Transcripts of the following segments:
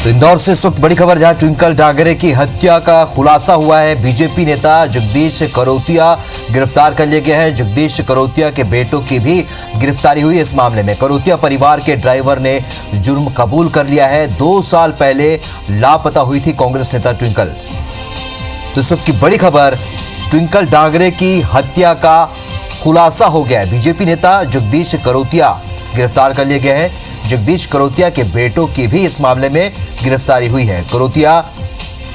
तो इंदौर से इस वक्त बड़ी खबर, जहां ट्विंकल डांगरे की हत्या का खुलासा हुआ है। बीजेपी नेता जगदीश करोतिया गिरफ्तार कर लिए गए हैं। जगदीश करोतिया के बेटों की भी गिरफ्तारी हुई इस मामले में। करोतिया परिवार के ड्राइवर ने जुर्म कबूल कर लिया है। 2 साल पहले लापता हुई थी कांग्रेस नेता ट्विंकल। तो इस वक्त की बड़ी खबर, ट्विंकल डांगरे की हत्या का खुलासा हो गया है। बीजेपी नेता जगदीश करोतिया गिरफ्तार कर लिए गए हैं। जगदीश करोतिया के बेटों की भी इस मामले में गिरफ्तारी हुई है। करोतिया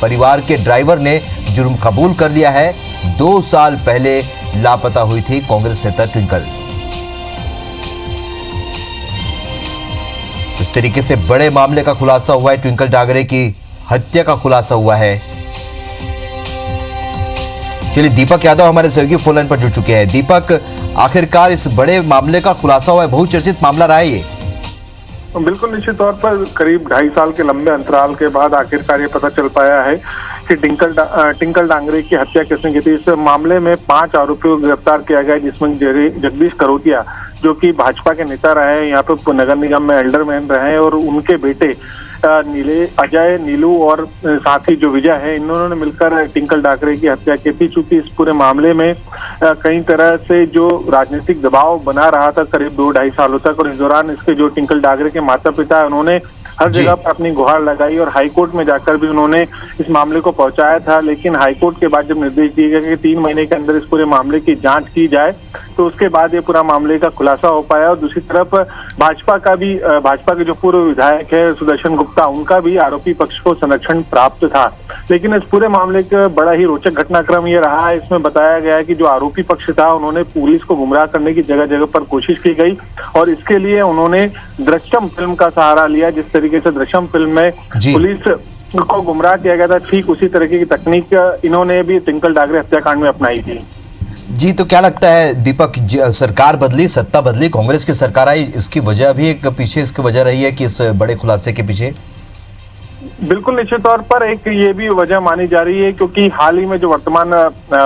परिवार के ड्राइवर ने जुर्म कबूल कर लिया है। 2 साल पहले लापता हुई थी कांग्रेस नेता ट्विंकल। इस तरीके से बड़े मामले का खुलासा हुआ है। ट्विंकल डांगरे की हत्या का खुलासा हुआ है। चलिए, दीपक यादव हमारे सहयोगी फोन लाइन पर जुड़ चुके हैं। दीपक, आखिरकार इस बड़े मामले का खुलासा हुआ है, बहुचर्चित मामला रहा है ये। बिल्कुल, निश्चित तौर पर करीब 2.5 साल के लंबे अंतराल के बाद आखिरकार ये पता चल पाया है कि ट्विंकल डांगरे की हत्या किसने की थी। इस मामले में 5 आरोपियों को गिरफ्तार किया गया, जिसमें जगदीश करोतिया, जो कि भाजपा के नेता रहे हैं, यहाँ पे नगर निगम में एल्डरमैन रहे हैं, और उनके बेटे अजय, नीलू और साथी जो विजय है, इन्होंने मिलकर ट्विंकल डांगरे की हत्या की थी। चूंकि इस पूरे मामले में कई तरह से जो राजनीतिक दबाव बना रहा था करीब 2-2.5 सालों तक, और इस दौरान इसके जो ट्विंकल डांगरे के माता पिता, उन्होंने हर जगह पर अपनी गुहार लगाई और हाईकोर्ट में जाकर भी उन्होंने इस मामले को पहुंचाया था। लेकिन हाईकोर्ट के बाद जब निर्देश दिए गए कि 3 महीने के अंदर इस पूरे मामले की जांच की जाए, तो उसके बाद ये पूरा मामले का खुलासा हो पाया। और दूसरी तरफ भाजपा के जो पूर्व विधायक है सुदर्शन गुप्ता, उनका भी आरोपी पक्ष को संरक्षण प्राप्त था। लेकिन इस पूरे मामले का बड़ा ही रोचक घटनाक्रम ये रहा है। इसमें बताया गया है कि जो आरोपी पक्ष था, उन्होंने पुलिस को गुमराह करने की जगह जगह पर कोशिश की गई, और इसके लिए उन्होंने दृश्यम फिल्म का सहारा लिया। जिस तरीके से दृश्यम फिल्म में पुलिस को गुमराह किया गया था, ठीक उसी तरीके की तकनीक इन्होंने भी ट्विंकल डांगरे हत्याकांड में अपनाई थी। जी, तो क्या लगता है दीपक, सरकार बदली, सत्ता बदली, कांग्रेस की सरकार आई, इसकी वजह भी एक पीछे इसकी वजह रही है कि इस बड़े खुलासे के पीछे? बिल्कुल, निश्चित तौर पर एक ये भी वजह मानी जा रही है, क्योंकि हाल ही में जो वर्तमान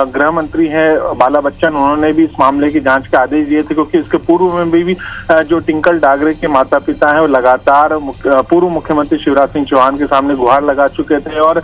गृह मंत्री हैं बाला बच्चन, उन्होंने भी इस मामले की जांच के आदेश दिए थे। क्योंकि इसके पूर्व में भी जो ट्विंकल डांगरे के माता पिता हैं, वो लगातार पूर्व मुख्यमंत्री शिवराज सिंह चौहान के सामने गुहार लगा चुके थे, और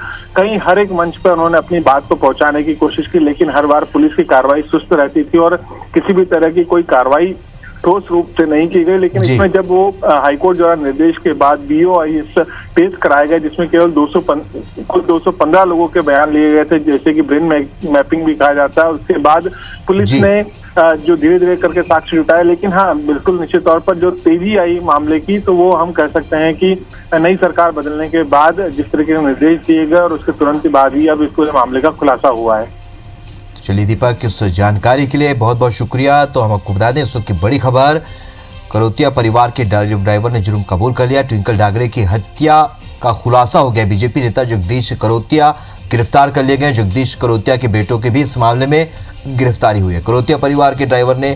हर एक मंच पर उन्होंने अपनी बात को पहुंचाने की कोशिश की। लेकिन हर बार पुलिस की कार्रवाई सुस्त रहती थी और किसी भी तरह की कोई कार्रवाई ठोस रूप से नहीं की गई। लेकिन इसमें जब वो हाईकोर्ट द्वारा निर्देश के बाद BOIS पेश कराया गया, जिसमें केवल 215 लोगों के बयान लिए गए थे, जैसे कि ब्रेन मैपिंग भी कहा जाता है। उसके बाद पुलिस ने जो धीरे धीरे करके साक्ष्य जुटाए। लेकिन हाँ, बिल्कुल निश्चित तौर पर जो तेजी आई मामले की, तो वो हम कह सकते हैं कि नई सरकार बदलने के बाद जिस तरीके से निर्देश दिए गए, और उसके तुरंत बाद ही अब इस पूरे मामले का खुलासा हुआ है। चलिए दीपक, इस जानकारी के लिए बहुत बहुत शुक्रिया। तो हम आपको बता दें, इस वक्त की बड़ी खबर, करोतिया परिवार के ड्राइवर ने जुर्म कबूल कर लिया। ट्विंकल डांगरे की हत्या का खुलासा हो गया। बीजेपी नेता जगदीश करोतिया गिरफ्तार कर लिए गए। जगदीश करोतिया के बेटों के भी इस मामले में गिरफ्तारी हुई है। करोतिया परिवार के ड्राइवर ने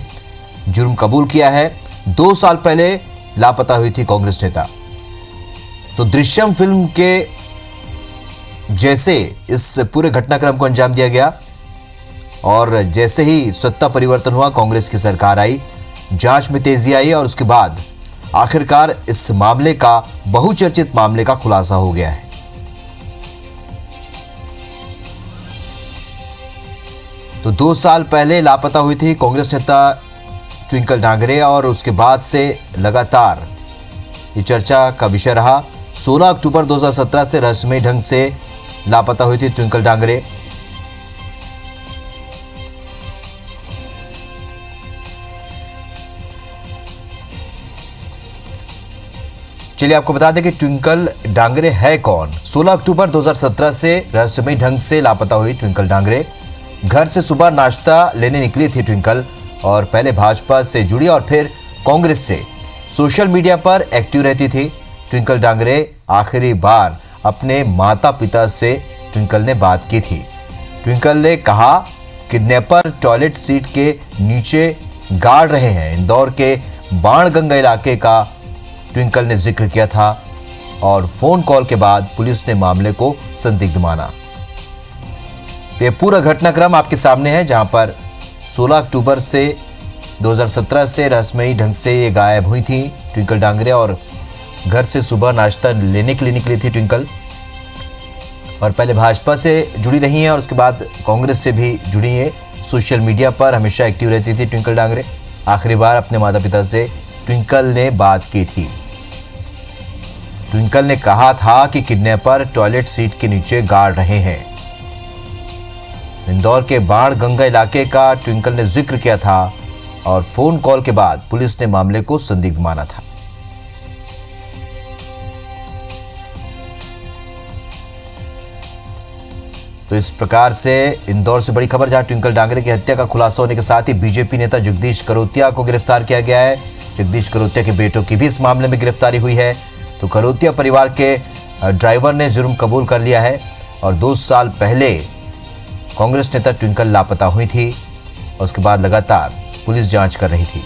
जुर्म कबूल किया है। 2 साल पहले लापता हुई थी कांग्रेस नेता। तो दृश्यम फिल्म के जैसे इस पूरे घटनाक्रम को अंजाम दिया गया, और जैसे ही सत्ता परिवर्तन हुआ, कांग्रेस की सरकार आई, जांच में तेजी आई, और उसके बाद आखिरकार इस मामले का, बहुचर्चित मामले का खुलासा हो गया है। तो 2 साल पहले लापता हुई थी कांग्रेस नेता ट्विंकल डांगरे, और उसके बाद से लगातार ये चर्चा का विषय रहा। 16 अक्टूबर 2017 से रहस्यमयी ढंग से लापता हुई थी ट्विंकल डांगरे। चलिए आपको बता दें कि ट्विंकल डांगरे है कौन। 16 अक्टूबर 2017 से रहस्यमयी ढंग से लापता हुई ट्विंकल डांगरे। घर से सुबह नाश्ता लेने निकली थी ट्विंकल, और पहले भाजपा से जुड़ी और फिर कांग्रेस से। सोशल मीडिया पर एक्टिव रहती थी ट्विंकल डांगरे। आखिरी बार अपने माता पिता से ट्विंकल ने बात की थी। ट्विंकल ने कहा किडनैपर टॉयलेट सीट के नीचे गाड़ रहे हैं। इंदौर के बाणगंगा इलाके का ट्विंकल ने जिक्र किया था, और फोन कॉल के बाद पुलिस ने मामले को संदिग्ध माना। ये पूरा घटनाक्रम आपके सामने है, जहां पर 16 अक्टूबर से 2017 से रहस्यमयी ढंग से ये गायब हुई थी ट्विंकल डांगरे, और घर से सुबह नाश्ता लेने के लिए निकली थी ट्विंकल और पहले भाजपा से जुड़ी रही हैं और उसके बाद कांग्रेस से भी जुड़ी हैं। सोशल मीडिया पर हमेशा एक्टिव रहती थी ट्विंकल डांगरे। आखिरी बार अपने माता पिता से ट्विंकल ने बात की थी। ट्विंकल ने कहा था कि किडनैपर टॉयलेट सीट के नीचे गाड़ रहे हैं। इंदौर के बाणगंगा इलाके का ट्विंकल ने जिक्र किया था और फोन कॉल के बाद पुलिस ने मामले को संदिग्ध माना था। तो इस प्रकार से इंदौर से बड़ी खबर, जहां ट्विंकल डांगरे की हत्या का खुलासा होने के साथ ही बीजेपी नेता जगदीश करोतिया को गिरफ्तार किया गया है। जगदीश करोतिया के बेटों की भी इस मामले में गिरफ्तारी हुई है। तो करोतिया परिवार के ड्राइवर ने जुर्म कबूल कर लिया है और 2 साल पहले कांग्रेस नेता ट्विंकल लापता हुई थी और उसके बाद लगातार पुलिस जांच कर रही थी।